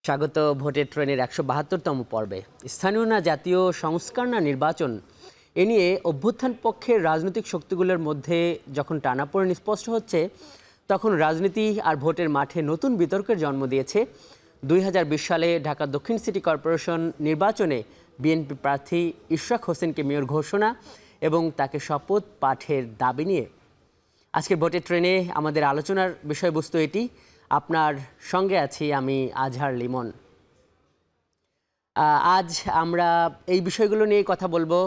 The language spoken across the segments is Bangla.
স্বাগত ভোটের ট্রেনের ১৭২তম পর্বে। স্থানীয় না জাতীয়, সংস্কার না নির্বাচন, এ নিয়ে অভ্যুত্থান পক্ষের রাজনৈতিক শক্তিগুলোর মধ্যে যখন টানাপোড়েন স্পষ্ট হচ্ছে, তখন রাজনীতি আর ভোটের মাঠে নতুন বিতর্কের জন্ম দিয়েছে ২০২০ সালে ঢাকা দক্ষিণ সিটি কর্পোরেশন নির্বাচনে বিএনপি প্রার্থী ইশরাক হোসেনকে মেয়র ঘোষণা এবং তাকে শপথ পাঠের দাবি নিয়ে। আজকের ভোটের ট্রেনে আমাদের আলোচনার বিষয়বস্তু এটি। আপনার সঙ্গে আছি আমি আজহার লিমন। আজ আমরা এই বিষয়গুলো নিয়ে কথা বলবো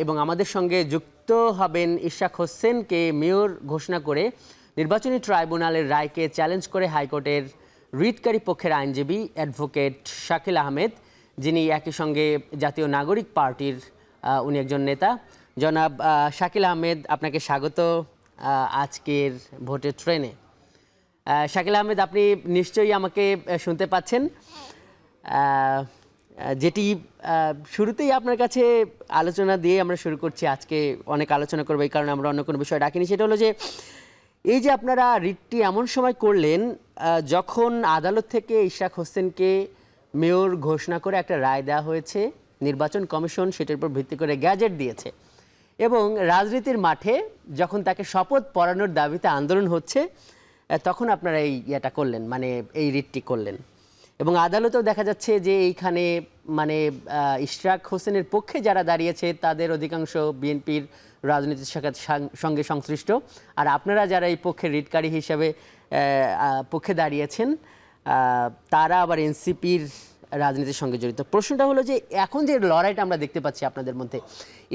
এবং আমাদের সঙ্গে যুক্ত হবেন ইশরাক হোসেনকে মেয়র ঘোষণা করে নির্বাচনী ট্রাইব্যুনালের রায়কে চ্যালেঞ্জ করে হাইকোর্টের রিটকারী পক্ষের আইনজীবী অ্যাডভোকেট শাকিল আহমেদ, যিনি একই সঙ্গে জাতীয় নাগরিক পার্টির উনি একজন নেতা। জনাব শাকিল আহমেদ, আপনাকে স্বাগত আজকের ভোটের ট্রেনে। শাকিল আহমেদ, আপনি নিশ্চয়ই আমাকে শুনতে পাচ্ছেন। যেটি শুরুতেই আপনার কাছে আলোচনা দিয়ে আমরা শুরু করছি। আজকে অনেক আলোচনা করবো, এই কারণে আমরা অন্য কোনো বিষয় ডাকিনি। সেটা হলো যে এই যে আপনারা রিটটি এমন সময় করলেন যখন আদালত থেকে ইশরাক হোসেনকে মেয়র ঘোষণা করে একটা রায় দেওয়া হয়েছে, নির্বাচন কমিশন সেটার উপর ভিত্তি করে গ্যাজেট দিয়েছে, এবং রাজনীতির মাঠে যখন তাকে শপথ পড়ানোর দাবিতে আন্দোলন হচ্ছে, তখন আপনারা এই ইয়েটা করলেন, মানে এই রিটটি করলেন। এবং আদালতেও দেখা যাচ্ছে যে এইখানে মানে ইশরাক হোসেনের পক্ষে যারা দাঁড়িয়েছে তাদের অধিকাংশ বিএনপির রাজনীতির সঙ্গে সংশ্লিষ্ট, আর আপনারা যারা এই পক্ষে রিটকারী হিসাবে পক্ষে দাঁড়িয়েছেন তারা আবার এনসিপির রাজনীতির সঙ্গে জড়িত। প্রশ্নটা হলো যে এখন যে লড়াইটা আমরা দেখতে পাচ্ছি আপনাদের মধ্যে,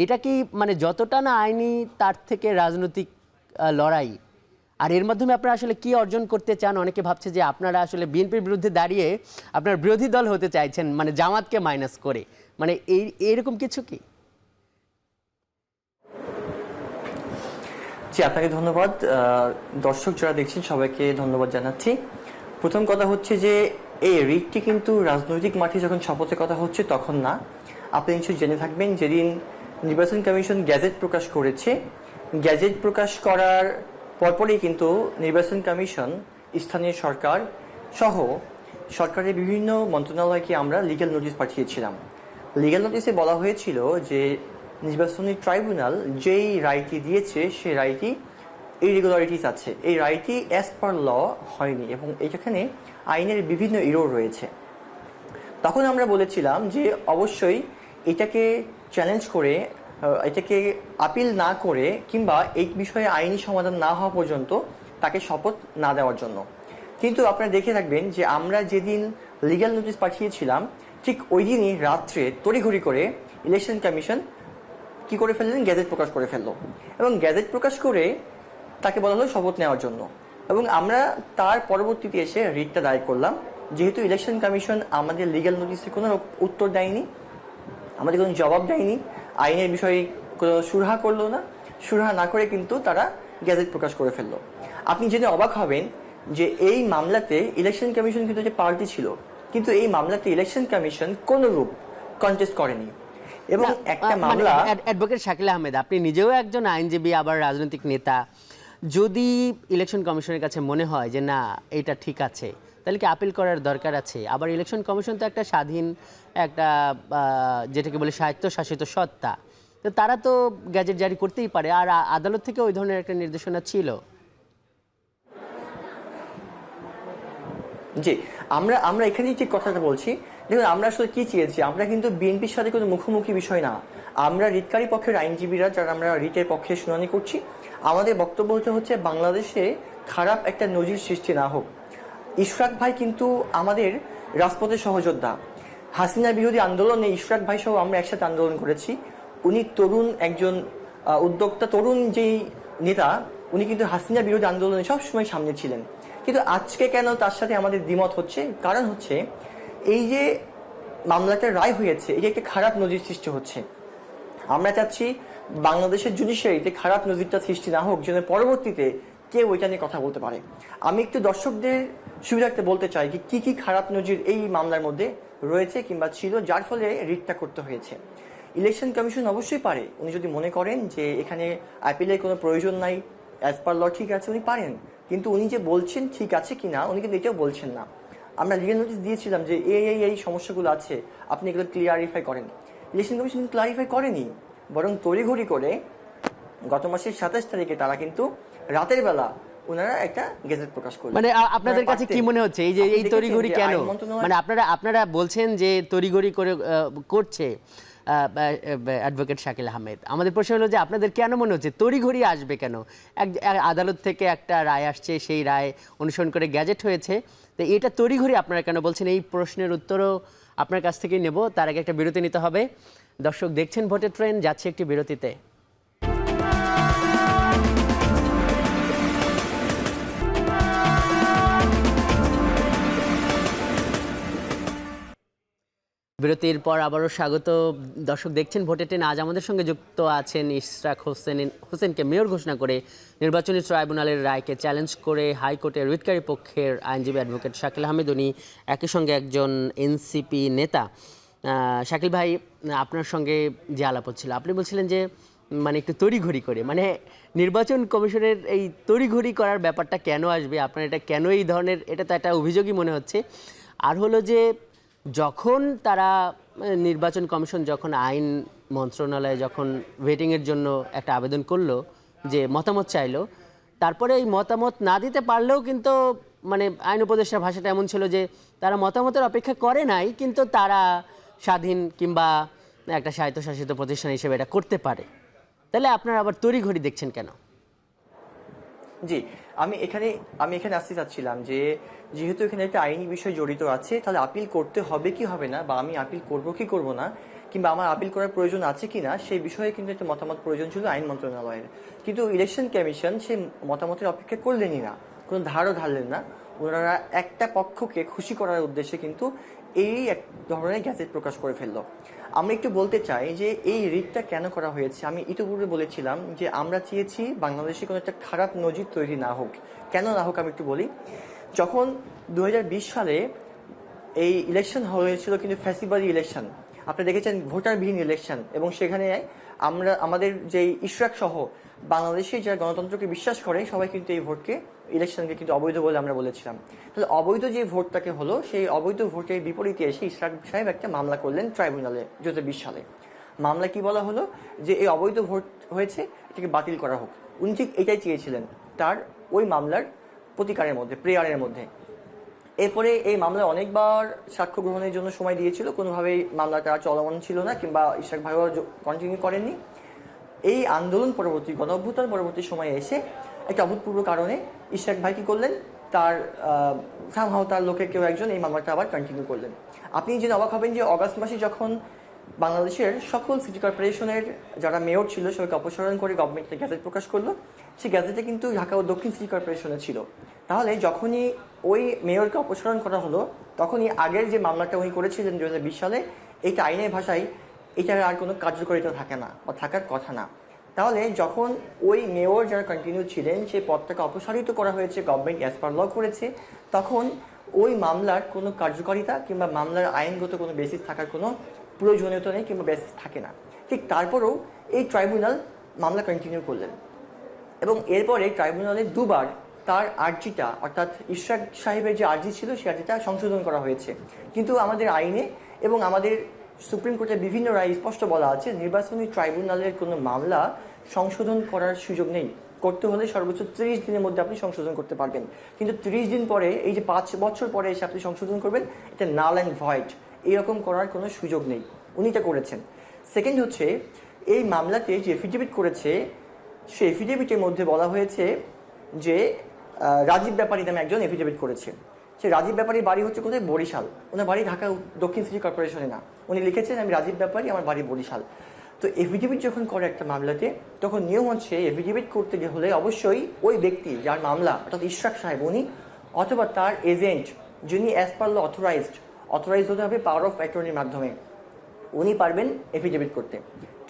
এটা কি মানে যতটা না আইনি তার থেকে রাজনৈতিক লড়াই, আর এর মাধ্যমে আপনারা আসলে কি অর্জন করতে চান? অনেকে ভাবছে যে আপনারা আসলে বিএনপির বিরুদ্ধে দাঁড়িয়ে আপনার বিরোধী দল হতে চাইছেন, মানে জামাতকে মাইনাস করে, মানে এইরকম কিছু কি? জি, আপনাকে ধন্যবাদ। দর্শক যারা দেখছেন সবাইকে ধন্যবাদ জানাচ্ছি। প্রথম কথা হচ্ছে যে এই রিটটি কিন্তু রাজনৈতিক মাঠে যখন শপথের কথা হচ্ছে তখন না। আপনি নিশ্চয়ই জেনে থাকবেন যেদিন নির্বাচন কমিশন গ্যাজেট প্রকাশ করেছে, গ্যাজেট প্রকাশ করার পরপরই কিন্তু নির্বাচন কমিশন, স্থানীয় সরকার সহ সরকারের বিভিন্ন মন্ত্রণালয়কে আমরা লিগ্যাল নোটিশ পাঠিয়েছিলাম। লিগ্যাল নোটিশে বলা হয়েছিল যে নির্বাচনী ট্রাইব্যুনাল যেই রায়টি দিয়েছে সেই রায়টি ইরেগুলারিটিস আছে, এই রায়টি অ্যাজ পার ল হয়নি এবং এখানে আইনের বিভিন্ন ইরোর রয়েছে। তখন আমরা বলেছিলাম যে অবশ্যই এটাকে চ্যালেঞ্জ করে, এটাকে আপিল না করে কিংবা এই বিষয়ে আইনি সমাধান না হওয়া পর্যন্ত তাকে শপথ না দেওয়ার জন্য। কিন্তু আপনারা দেখে থাকবেন যে আমরা যেদিন লিগ্যাল নোটিশ পাঠিয়েছিলাম ঠিক ওই দিনই রাত্রে তড়িঘড়ি করে ইলেকশন কমিশন কি করে ফেললেন, গ্যাজেট প্রকাশ করে ফেললো এবং গ্যাজেট প্রকাশ করে তাকে বলা হলো শপথ নেওয়ার জন্য। এবং আমরা তার পরবর্তীতে এসে রিটটা দায়ের করলাম, যেহেতু ইলেকশন কমিশন আমাদের লিগ্যাল নোটিসে কোনো উত্তর দেয়নি, আমাদের কোনো জবাব দেয়নি, আইনের বিষয়ে কোনো সুরাহা করলো না, সুরাহা না করে কিন্তু তারা গ্যাজেট প্রকাশ করে ফেললো। আপনি জেনে অবাক হবেন যে এই মামলাতে ইলেকশন কমিশন কিন্তু যে পার্টি ছিল, কিন্তু এই মামলাতে ইলেকশন কমিশন কোনো রূপ কন্টেস্ট করেনি। এবং একটা মামলা, অ্যাডভোকেট শাকিল আহমেদ, আপনি নিজেও একজন আইনজীবী আবার রাজনৈতিক নেতা, যদি ইলেকশন কমিশনের কাছে মনে হয় যে না এটা ঠিক আছে, তাহলে কি আপিল করার দরকার আছে? আবার ইলেকশন কমিশন তো একটা স্বাধীন, একটা যেটাকে বলে স্বায়ত্তশাসিত সত্তা, তো তারা তো গ্যাজেট জারি করতেই পারে, আর আদালত থেকে ওই ধরনের একটা নির্দেশনা ছিল। জি, আমরা এখানেই ঠিক কথাটা বলছি। দেখুন, আমরা আসলে কি চেয়েছি, আমরা কিন্তু বিএনপির সাথে কোনো মুখোমুখি বিষয় না। আমরা রিটকারী পক্ষের আইনজীবীরা যারা আমরা রিটের পক্ষে শুনানি করছি, আমাদের বক্তব্য হচ্ছে বাংলাদেশে খারাপ একটা নজির সৃষ্টি না হোক। ইশরাক ভাই কিন্তু আমাদের রাজপথের সহযোদ্ধা। হাসিনা বিরোধী আন্দোলনে ইশরাক ভাই সহ আমরা একসাথে আন্দোলন করেছি। উনি তরুণ একজন উদ্যোক্তা, তরুণ যেই নেতা, উনি কিন্তু হাসিনা বিরোধী আন্দোলনে সবসময় সামনে ছিলেন। কিন্তু আজকে কেন তার সাথে আমাদের দ্বিমত হচ্ছে? কারণ হচ্ছে এই যে মামলাটার রায় হয়েছে, এটা একটা খারাপ নজির সৃষ্টি হচ্ছে। আমরা চাচ্ছি বাংলাদেশের জুডিশিয়ারিতে খারাপ নজিরটা সৃষ্টি না হোক, যেন পরবর্তীতে কেউ ওইটা নিয়ে কথা বলতে পারে। আমি একটু দর্শকদের সুবিধার্থে বলতে চাই কি কি খারাপ নজির এই মামলার মধ্যে রয়েছে কিংবা ছিল, যার ফলে রিটটা করতে হয়েছে। ইলেকশন কমিশন অবশ্যই পারে, উনি যদি মনে করেন যে এখানে আপিলের কোনো প্রয়োজন নাই, অ্যাজ পার ল ঠিক আছে, উনি পারেন। কিন্তু উনি যে বলছেন ঠিক আছে কিনা, উনি কিন্তু এটাও বলছেন না। আমরা লিগ্যাল নোটিশ দিয়েছিলাম যে এই সমস্যাগুলো আছে, আপনি এগুলো ক্লিয়ারিফাই করেন। ইলেকশন কমিশন ক্লারিফাই করেনি, বরং তড়িঘড়ি করে গত মাসের 27 তারিখে তারা কিন্তু রাতের বেলা ওনারা একটা গেজেট প্রকাশ করলেন। মানে আপনাদের কাছে কি মনে হচ্ছে এই যে এই তড়িঘড়ি কেন? মানে আপনারা বলছেন যে তড়িঘড়ি করে করছে অ্যাডভোকেট শাকিল আহমেদ। আমাদের প্রশ্ন হলো যে আপনাদের কেন মনে হচ্ছে তড়িঘড়ি আসবে কেন? আদালত থেকে একটা রায় আসছে, সেই রায় অনুসরণ করে গ্যাজেট হয়েছে, তো এটা তড়িঘড়ি আপনারা কেন বলছেন? এই প্রশ্নের উত্তরও আপনার কাছ থেকেই নেব। তার আগে একটা বিরতি নিতে হবে। দর্শক দেখছেন ভোটের ট্রেন, যাচ্ছে একটি বিরতিতে। বিরতির পর আবারও স্বাগত। দর্শক দেখছেন ভোটের ট্রেন। আজ আমাদের সঙ্গে যুক্ত আছেন ইশরাক হোসেনকে মেয়র ঘোষণা করে নির্বাচনী ট্রাইব্যুনালের রায়কে চ্যালেঞ্জ করে হাইকোর্টের রিটকারী পক্ষের আইনজীবী অ্যাডভোকেট শাকিল আহমেদ। উনি একই সঙ্গে একজন এনসিপি নেতা। শাকিল ভাই, আপনার সঙ্গে যে আলাপ হচ্ছিল, আপনি বলছিলেন যে মানে একটু তড়িঘড়ি করে, মানে নির্বাচন কমিশনের এই তড়িঘড়ি করার ব্যাপারটা কেন আসবে? আপনার এটা কেন এই ধরনের, এটা তো একটা অভিযোগই মনে হচ্ছে। আর হলো যে যখন তারা নির্বাচন কমিশন যখন আইন মন্ত্রণালয়ে যখন ভেটিংয়ের জন্য একটা আবেদন করলো, যে মতামত চাইলো, তারপরে এই মতামত না দিতে পারলেও কিন্তু মানে আইন উপদেষ্টার ভাষাটা এমন ছিল যে তারা মতামতের অপেক্ষা করে নাই, কিন্তু তারা স্বাধীন কিংবা একটা স্বায়ত্তশাসিত প্রতিষ্ঠান হিসেবে এটা করতে পারে। তাহলে আপনারা আবার তড়িঘড়ি দেখছেন কেন? জি, আমি এখানে আসতে চাচ্ছিলাম যে যেহেতু এখানে একটা আইনি বিষয় জড়িত আছে, তাহলে আপিল করতে হবে কি হবে না, বা আমি আপিল করব কি করব না, কিংবা আমার আপিল করার প্রয়োজন আছে কি না, সেই বিষয়ে কিন্তু একটা মতামত প্রয়োজন ছিল আইন মন্ত্রণালয়ের। কিন্তু ইলেকশন কমিশন সেই মতামতের অপেক্ষা করলেনই না, কোনো ধারও ধারলেন না। ওনারা একটা পক্ষকে খুশি করার উদ্দেশ্যে কিন্তু এই এক ধরনের গ্যাজেট প্রকাশ করে ফেললো। আমরা একটু বলতে চাই যে এই রিটটা কেন করা হয়েছে। আমি ইতিপূর্বে বলেছিলাম যে আমরা চেয়েছি বাংলাদেশে কোনো একটা খারাপ নজির তৈরি না হোক। কেন না হোক আমি একটু বলি। যখন 2020 সালে এই ইলেকশন হয়েছিল, কিন্তু ফ্যাসিবাদী ইলেকশন, আপনি দেখেছেন ভোটারবিহীন ইলেকশন, এবং সেখানে আমাদের যে ইশরাক সহ বাংলাদেশে যারা গণতন্ত্রকে বিশ্বাস করে সবাই কিন্তু এই ইলেকশনকে কিন্তু অবৈধ বলে আমরা বলেছিলাম। তাহলে অবৈধ যে ভোটটাকে হলো, সেই অবৈধ ভোটের বিপরীতে এসে ইশরাক সাহেব একটা মামলা করলেন ট্রাইব্যুনালে 2020 সালে। মামলা কি বলা হলো যে এই অবৈধ ভোট হয়েছে, এটাকে বাতিল করা হোক। উনি ঠিক এটাই চেয়েছিলেন তার ওই মামলার প্রতিকারের মধ্যে, প্রেয়ারের মধ্যে। এরপরে এই মামলায় অনেকবার সাক্ষ্য গ্রহণের জন্য সময় দিয়েছিল, কোনোভাবেই মামলাটা চলমান ছিল না, কিংবা ইশরাক ভাইও কন্টিনিউ করেননি। এই আন্দোলন পরবর্তী, গণ অভ্যুত্থান পরবর্তী সময়ে এসে একটা অভূতপূর্ব কারণে ইশরাক ভাই কি করলেন, তার লোকের কেউ একজন এই মামলাটা আবার কন্টিনিউ করলেন। আপনি জেনে অবাক হবেন যে অগাস্ট মাসে যখন বাংলাদেশের সকল সিটি কর্পোরেশনের যারা মেয়র ছিল সবাইকে অপসারণ করে গভর্নমেন্টের গ্যাজেট প্রকাশ করলো, সেই গ্যাজেটে কিন্তু ঢাকা ও দক্ষিণ সিটি কর্পোরেশনে ছিল। তাহলে যখনই ওই মেয়রকে অপসারণ করা হলো, তখনই আগের যে মামলাটা উনি করেছিলেন 2020 সালে, এইটা আইনের ভাষায় এটার আর কোনো কার্যকারিতা থাকে না, বা থাকার কথা না। তাহলে যখন ওই মেয়র যারা কন্টিনিউ ছিলেন সেই পদটাকে অপসারিত করা হয়েছে, গভর্নমেন্ট অ্যাজ পার ল করেছে, তখন ওই মামলার কোনো কার্যকারিতা কিংবা মামলার আইনগত কোনো বেসিস থাকার কোনো প্রয়োজনীয়তা নেই, কিংবা বেসিস থাকে না। ঠিক তারপরেও এই ট্রাইব্যুনাল মামলা কন্টিনিউ করলেন, এবং এরপরে ট্রাইব্যুনালে দুবার তার আর্জিটা, অর্থাৎ ইশরাক সাহেবের যে আর্জি ছিল সেই আর্জিটা সংশোধন করা হয়েছে। কিন্তু আমাদের আইনে এবং আমাদের সুপ্রিম কোর্টের বিভিন্ন রায় স্পষ্ট বলা আছে, নির্বাচনী ট্রাইব্যুনালের কোনো মামলা সংশোধন করার সুযোগ নেই। করতে হলে সর্বোচ্চ 30 দিনের মধ্যে আপনি সংশোধন করতে পারবেন। কিন্তু 30 দিন পরে, এই যে 5 বছর পরে এসে আপনি সংশোধন করবেন, এটা নাল অ্যান্ড ভয়েড, এরকম করার কোনো সুযোগ নেই। উনি এটা করেছেন। সেকেন্ড হচ্ছে, এই মামলাতে যে এফিডেভিট করেছে, সেই এফিডেভিটের মধ্যে বলা হয়েছে যে রাজীব ব্যাপারী নামে একজন এফিডেভিট করেছে। সে রাজীব ব্যাপারীর বাড়ি হচ্ছে কোথায়? বরিশাল। ওনার বাড়ি ঢাকা দক্ষিণ সিটি কর্পোরেশনে না। উনি লিখেছেন আমি রাজীব ব্যাপারী, আমার বাড়ি বরিশাল। তো এফিডেভিট যখন করে একটা মামলাতে, তখন নিয়ম হচ্ছে এফিডেভিট করতে হলে অবশ্যই ওই ব্যক্তি যার মামলা, অর্থাৎ ইশরাক সাহেব উনি, অথবা তার এজেন্ট যিনি অ্যাজ পার ল অথরাইজড হতে হবে পাওয়ার অফ অ্যাটর্নির মাধ্যমে, উনি পারবেন এফিডেভিট করতে।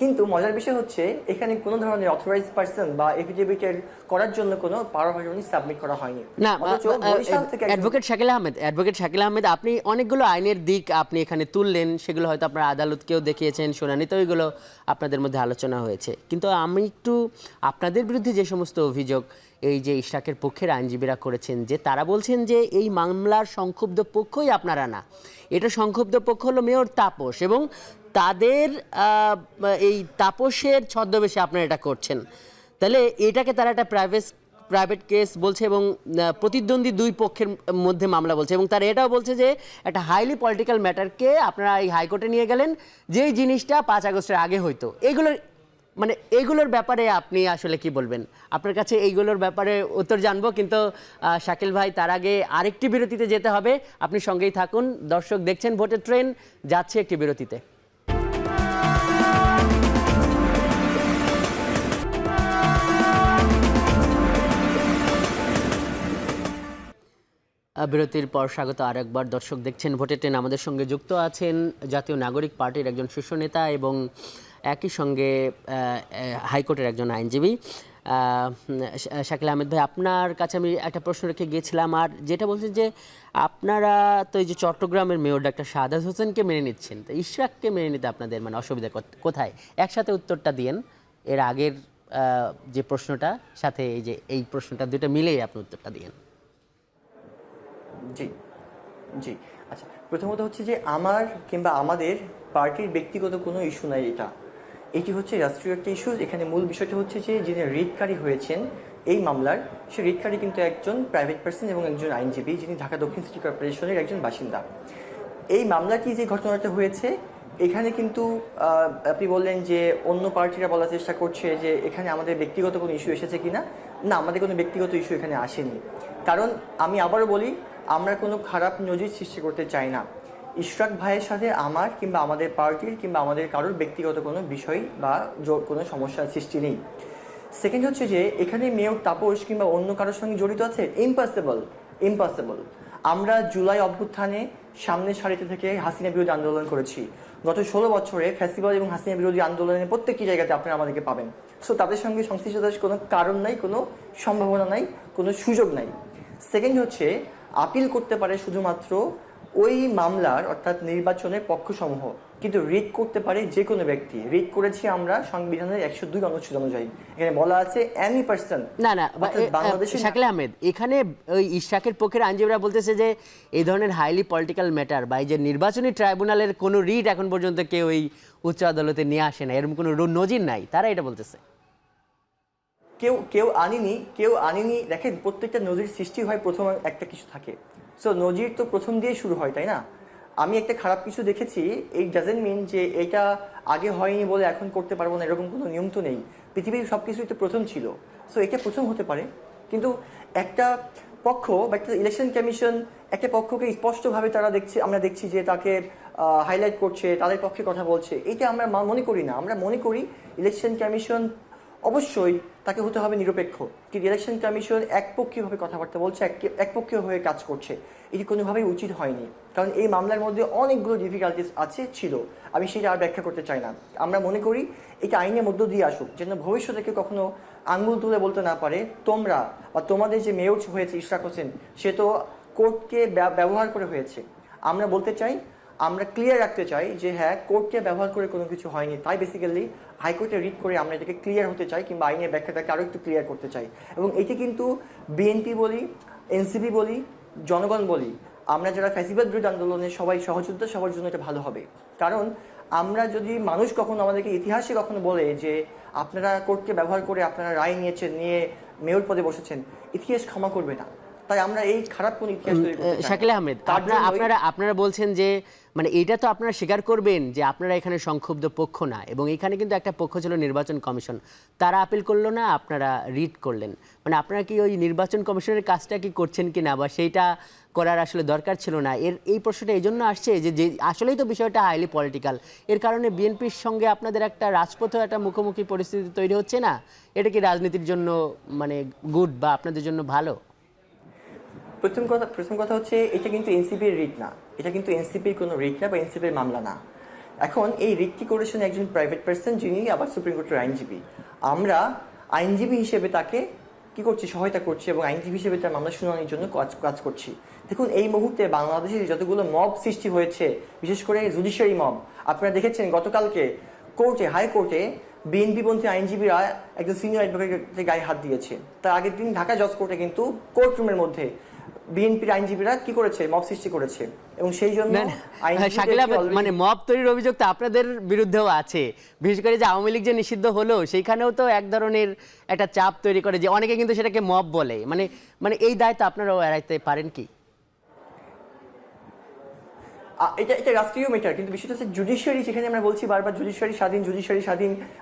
কিন্তু মজার বিষয় হচ্ছে এখানে কোনো ধরনের অথরাইজড পারসন বা এফিডেভিটের করার জন্য কোনো পাওয়ার অফ অ্যাটর্নি সাবমিট করা হয়নি। না, অ্যাডভোকেট শাকিল আহমেদ, আপনি অনেকগুলো আইনের দিক আপনি এখানে তুললেন, সেগুলো হয়তো আপনারা আদালতকেও দেখিয়েছেন, শুনানিতে ওইগুলো আপনাদের মধ্যে আলোচনা হয়েছে। কিন্তু আমি একটু আপনাদের বিরুদ্ধে যে সমস্ত অভিযোগ, এই যে ইশরাকের পক্ষের আইনজীবীরা করেছেন, যে তারা বলছেন যে এই মামলার সংক্ষুব্ধ পক্ষই আপনারা না, এটা সংক্ষুব্ধ পক্ষ হলো মেয়র তাপস, এবং তাদের এই তাপসের ছদ্মবেশে আপনারা এটা করছেন। তাহলে এটাকে তারা একটা প্রাইভেট কেস বলছে, এবং প্রতিদ্বন্দ্বী দুই পক্ষের মধ্যে মামলা বলছে, এবং তারা এটাও বলছে যে একটা হাইলি পলিটিক্যাল ম্যাটারকে আপনারা এই হাইকোর্টে নিয়ে গেলেন, যেই জিনিসটা 5 আগস্টের আগে হইতো। এইগুলোর ব্যাপারে আপনি আসলে কি বলবেন? আপনার কাছে এইগুলোর ব্যাপারে উত্তর জানবো, কিন্তু শাকিল ভাই তার আগে আরেকটি বিরতিতে যেতে হবে। আপনি সঙ্গেই থাকুন। দর্শক দেখছেন ভোটের ট্রেন, যাচ্ছে একটি বিরতিতে। বিরতির পর স্বাগত আরেকবার। দর্শক দেখছেন ভোটের ট্রেন। আমাদের সঙ্গে যুক্ত আছেন জাতীয় নাগরিক পার্টির একজন শীর্ষ নেতা এবং একই সঙ্গে হাইকোর্টের একজন আইনজীবী শাকিল আহমেদ ভাই। আপনার কাছে আমি একটা প্রশ্ন রেখে গিয়েছিলাম, আর যেটা বলছেন যে আপনারা তো এই যে চট্টগ্রামের মেয়র ডাক্তার শাহাদাত হোসেনকে মেনে নিচ্ছেন, তো ইশরাককে মেনে নিতে আপনাদের মানে অসুবিধা কোথায়? একসাথে উত্তরটা দিয়েন, এর আগের যে প্রশ্নটা সাথে এই প্রশ্নটা, দুটো মিলেই আপনি উত্তরটা দিয়েন। জি জি আচ্ছা, প্রথমত হচ্ছে যে আমার কিংবা আমাদের পার্টির ব্যক্তিগত কোনো ইস্যু নাই, এটি হচ্ছে রাষ্ট্রীয় একটা ইস্যু। এখানে মূল বিষয়টা হচ্ছে যে যিনি রিটকারী হয়েছেন এই মামলার, সে রিটকারী কিন্তু একজন প্রাইভেট পার্সন এবং একজন আইনজীবী, যিনি ঢাকা দক্ষিণ সিটি কর্পোরেশনের একজন বাসিন্দা। এই মামলাটি যে ঘটনাটা হয়েছে, এখানে কিন্তু আপনি বললেন যে অন্য পার্টিরা বলার চেষ্টা করছে যে এখানে আমাদের ব্যক্তিগত কোনো ইস্যু এসেছে কিনা। না, আমাদের কোনো ব্যক্তিগত ইস্যু এখানে আসেনি। কারণ আমি আবারও বলি, আমরা কোনো খারাপ নজির সৃষ্টি করতে চাই না। ইশরাক ভাইয়ের সাথে আমার কিংবা আমাদের পার্টির কিংবা আমাদের কারোর ব্যক্তিগত কোনো বিষয় বা কোনো সমস্যার সৃষ্টি নেই। সেকেন্ড হচ্ছে যে এখানে মেয়র তাপস কিংবা অন্য কারোর সঙ্গে জড়িত আছে, ইম্পসিবল। আমরা জুলাই অভ্যুত্থানে সামনের সারিতে থেকে হাসিনা বিরোধী আন্দোলন করেছি। গত 16 বছরে ফ্যাসিবাদ এবং হাসিনা বিরোধী আন্দোলনের প্রত্যেকটি জায়গাতে আপনারা আমাদেরকে পাবেন। সো তাদের সঙ্গে সংশ্লিষ্টতার কোনো কারণ নাই, কোনো সম্ভাবনা নাই, কোনো সুযোগ নাই। সেকেন্ড হচ্ছে আপিল করতে পারে শুধুমাত্র ওই মামলার অর্থাৎ নির্বাচনের পক্ষসমূহ, কিন্তু রিট করতে পারে যে কোনো ব্যক্তি। রিট করেছি আমরা সংবিধানের 102 অনুচ্ছেদ অনুযায়ী। এখানে বলা আছে এনি পারসন। না শাকিল আহমেদ, এখানে ওই ইশরাকের পক্ষের আইনজীবীরা বলতেছে যে এই ধরনের হাইলি পলিটিক্যাল ম্যাটার বা এই যে নির্বাচনী ট্রাইব্যুনালের কোনো রিট এখন পর্যন্ত কেউ এই উচ্চ আদালতে নিয়ে আসে না, এরকম কোনো নজির নাই, তারা এটা বলতেছে। কেউ আনিনি। দেখেন, প্রত্যেকটা নজির সৃষ্টি হয় প্রথম একটা কিছু থাকে। সো নজির তো প্রথম দিয়েই শুরু হয়, তাই না? আমি একটা খারাপ কিছু দেখেছি, এই ডাজেন্ট মিন যে এটা আগে হয়নি বলে এখন করতে পারবো না, এরকম কোনো নিয়ম তো নেই। পৃথিবীর সব কিছুই তো প্রথম ছিল। সো এটা প্রথম হতে পারে, কিন্তু একটা পক্ষ বা একটা ইলেকশন কমিশন একটা পক্ষকে স্পষ্টভাবে আমরা দেখছি যে তাকে হাইলাইট করছে, তাদের পক্ষে কথা বলছে। এটা আমরা মনে করি না। আমরা মনে করি ইলেকশন কমিশন অবশ্যই তাকে হতে হবে নিরপেক্ষ, কিন্তু ইলেকশন কমিশন একপক্ষীয়ভাবে কথাবার্তা বলছে, একপক্ষীয় হয়ে কাজ করছে। এটি কোনোভাবেই উচিত হয়নি, কারণ এই মামলার মধ্যে অনেকগুলো ডিফিকাল্টিস ছিল। আমি সেটা আর ব্যাখ্যা করতে চাই না। আমরা মনে করি এটা আইনের মধ্য দিয়ে আসুক, যেন ভবিষ্যতে কেউ কখনো আঙ্গুল তুলে বলতে না পারে তোমরা বা তোমাদের যে মেয়র হয়েছে ইশরাক হোসেন, সে তো কোর্টকে ব্যবহার করে হয়েছে। আমরা বলতে চাই, আমরা ক্লিয়ার রাখতে চাই যে হ্যাঁ, কোর্টকে ব্যবহার করে কোনো কিছু হয়নি। তাই বেসিক্যালি হাইকোর্টে রিট করে আমরা এটাকে ক্লিয়ার হতে চাই, কিংবা আইনের ব্যাখ্যাটাকে আরও একটু ক্লিয়ার করতে চাই। এবং এটি কিন্তু বিএনপি বলি, এনসিপি বলি, জনগণ বলি, আমরা যারা ফ্যাসিবাদ বিরোধী আন্দোলনের সবাই সহযোদ্ধা, সবার জন্য এটা ভালো হবে। কারণ আমরা যদি মানুষ কখনো আমাদেরকে ইতিহাসে কখনো বলে যে আপনারা কোর্টকে ব্যবহার করে আপনারা রায় নিয়েছেন, নিয়ে মেয়র পদে বসেছেন, ইতিহাস ক্ষমা করবে না। তাই আমরা এই খারাপ কোন ইতিহাস তৈরি করতে চাই না। শাকিল আহমেদ, আপনারা বলছেন যে মানে এটা তো আপনারা স্বীকার করবেন যে আপনারা এখানে সংক্ষুব্ধ পক্ষ না, এবং এখানে কিন্তু একটা পক্ষ ছিল নির্বাচন কমিশন, তারা আপিল করলো না, আপনারা রিট করলেন। মানে আপনারা কি ওই নির্বাচন কমিশনের কাজটা কি করছেন কিনা, বা সেইটা করার আসলে দরকার ছিল না? এই প্রশ্নটা এই জন্য আসছে যে আসলেই তো বিষয়টা হাইলি পলিটিক্যাল, এর কারণে বিএনপির সঙ্গে আপনাদের একটা রাজপথে একটা মুখোমুখি পরিস্থিতি তৈরি হচ্ছে না? এটা কি রাজনীতির জন্য মানে গুড বা আপনাদের জন্য ভালো? প্রথম কথা হচ্ছে এটা কিন্তু এনসিপির রিট না, এটা কিন্তু এনসিপির কোনো রিট না বা এনসিপির মামলা না। এখন এই রিটটি করেছেন একজন প্রাইভেট পার্সন, যিনি আবার সুপ্রিম কোর্টের আইনজীবী। আমরা আইনজীবী হিসেবে তাকে কি করছি, সহায়তা করছি, এবং আইনজীবী হিসেবে তার মামলা শুনানির জন্য কাজ করছি। দেখুন, এই মুহূর্তে বাংলাদেশে যতগুলো মব সৃষ্টি হয়েছে, বিশেষ করে জুডিশিয়ারি মব, আপনারা দেখেছেন গতকালকে হাইকোর্টে বিএনপিপন্থী আইনজীবীরা একজন সিনিয়র অ্যাডভোকেটের গায়ে হাত দিয়েছে। তার আগের দিন ঢাকা জজ কোর্টে কিন্তু কোর্ট রুমের মধ্যে বিএনপির আইনজীবীরা কি করেছে, মব সৃষ্টি করেছে, এবং সেই জন্য শাকিল আহমেদ, মানে মব তৈরির অভিযোগ তো আপনাদের বিরুদ্ধেও আছে, বিশেষ করে যে আওয়ামী লীগ যে নিষিদ্ধ হলো সেইখানেও তো এক ধরনের একটা চাপ তৈরি করে, যে অনেকে কিন্তু সেটাকে মব বলে, মানে মানে এই দায় তো আপনারাও এড়াইতে পারেন কি? এটা রাষ্ট্রীয় ম্যাটার, কিন্তু বিষয়টা হচ্ছে জুডিশিয়ারি, যেখানে আমরা বলছি বারবার জুডিশিয়ারি স্বাধীন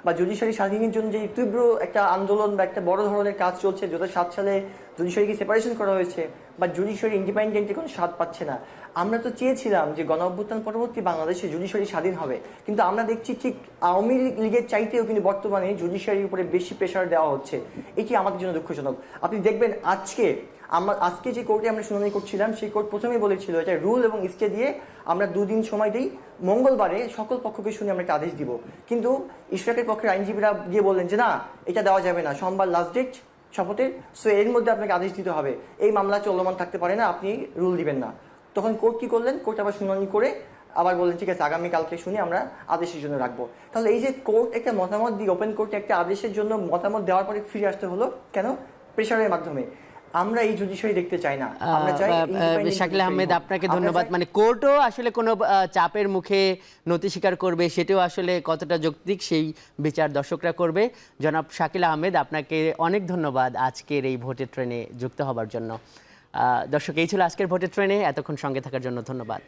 বা জুডিশিয়ারি স্বাধীনের জন্য যে তীব্র একটা আন্দোলন বা একটা বড় ধরনের কাজ চলছে, 2007 সালে জুডিশিয়ারিকে সেপারেশন করা হয়েছে, বা জুডিশিয়ারি ইন্ডিপেন্ডেন্টে কোনো স্বাদ পাচ্ছে না। আমরা তো চেয়েছিলাম যে গণ অভ্যুত্থান পরবর্তী বাংলাদেশে জুডিশিয়ারি স্বাধীন হবে, কিন্তু আমরা দেখছি ঠিক আওয়ামী লীগের চাইতেও কিন্তু বর্তমানে জুডিশিয়ারির উপরে বেশি প্রেশার দেওয়া হচ্ছে। এটি আমাদের জন্য দুঃখজনক। আপনি দেখবেন আজকে যে কোর্টে আমরা শুনানি করছিলাম, সেই কোর্ট প্রথমেই বলেছিল এটা রুল এবং স্টে দিয়ে আমরা 2 দিন সময় দিই, মঙ্গলবারে সকল পক্ষকে শুনে আমরা একটা আদেশ দিব। কিন্তু ইশরাকের পক্ষের আইনজীবীরা গিয়ে বললেন যে না, এটা দেওয়া যাবে না, সোমবার লাস্ট ডেট শপথের, সো এর মধ্যে আপনাকে আদেশ দিতে হবে, এই মামলা চলমান থাকতে পারে না, আপনি রুল দিবেন না। তখন কোর্ট কি করলেন, কোর্ট আবার শুনানি করে আবার বললেন ঠিক আছে আগামীকালকে শুনে আমরা আদেশের জন্য রাখবো। তাহলে এই যে কোর্ট একটা মতামত দিয়ে, ওপেন কোর্টে একটা আদেশের জন্য মতামত দেওয়ার পরে ফিরে আসতে হলো কেন? প্রেশারের মাধ্যমে। আমরা এই জুডিশিয়ারি দেখতে চাই না, আমরা চাই ইন্ডিপেন্ডেন্ট। শাকিল আহমেদ, আপনাকে ধন্যবাদ। মানে কোর্টও আসলে কোনো চাপের মুখে নতি স্বীকার করবে, সেটাও আসলে কতটা যৌক্তিক সেই বিচার দর্শকরা করবে। জনাব শাকিল আহমেদ, আপনাকে অনেক ধন্যবাদ আজকের এই ভোটের ট্রেনে যুক্ত হবার জন্য। দর্শক, এই ছিল আজকের ভোটের ট্রেনে, এতক্ষণ সঙ্গে থাকার জন্য ধন্যবাদ।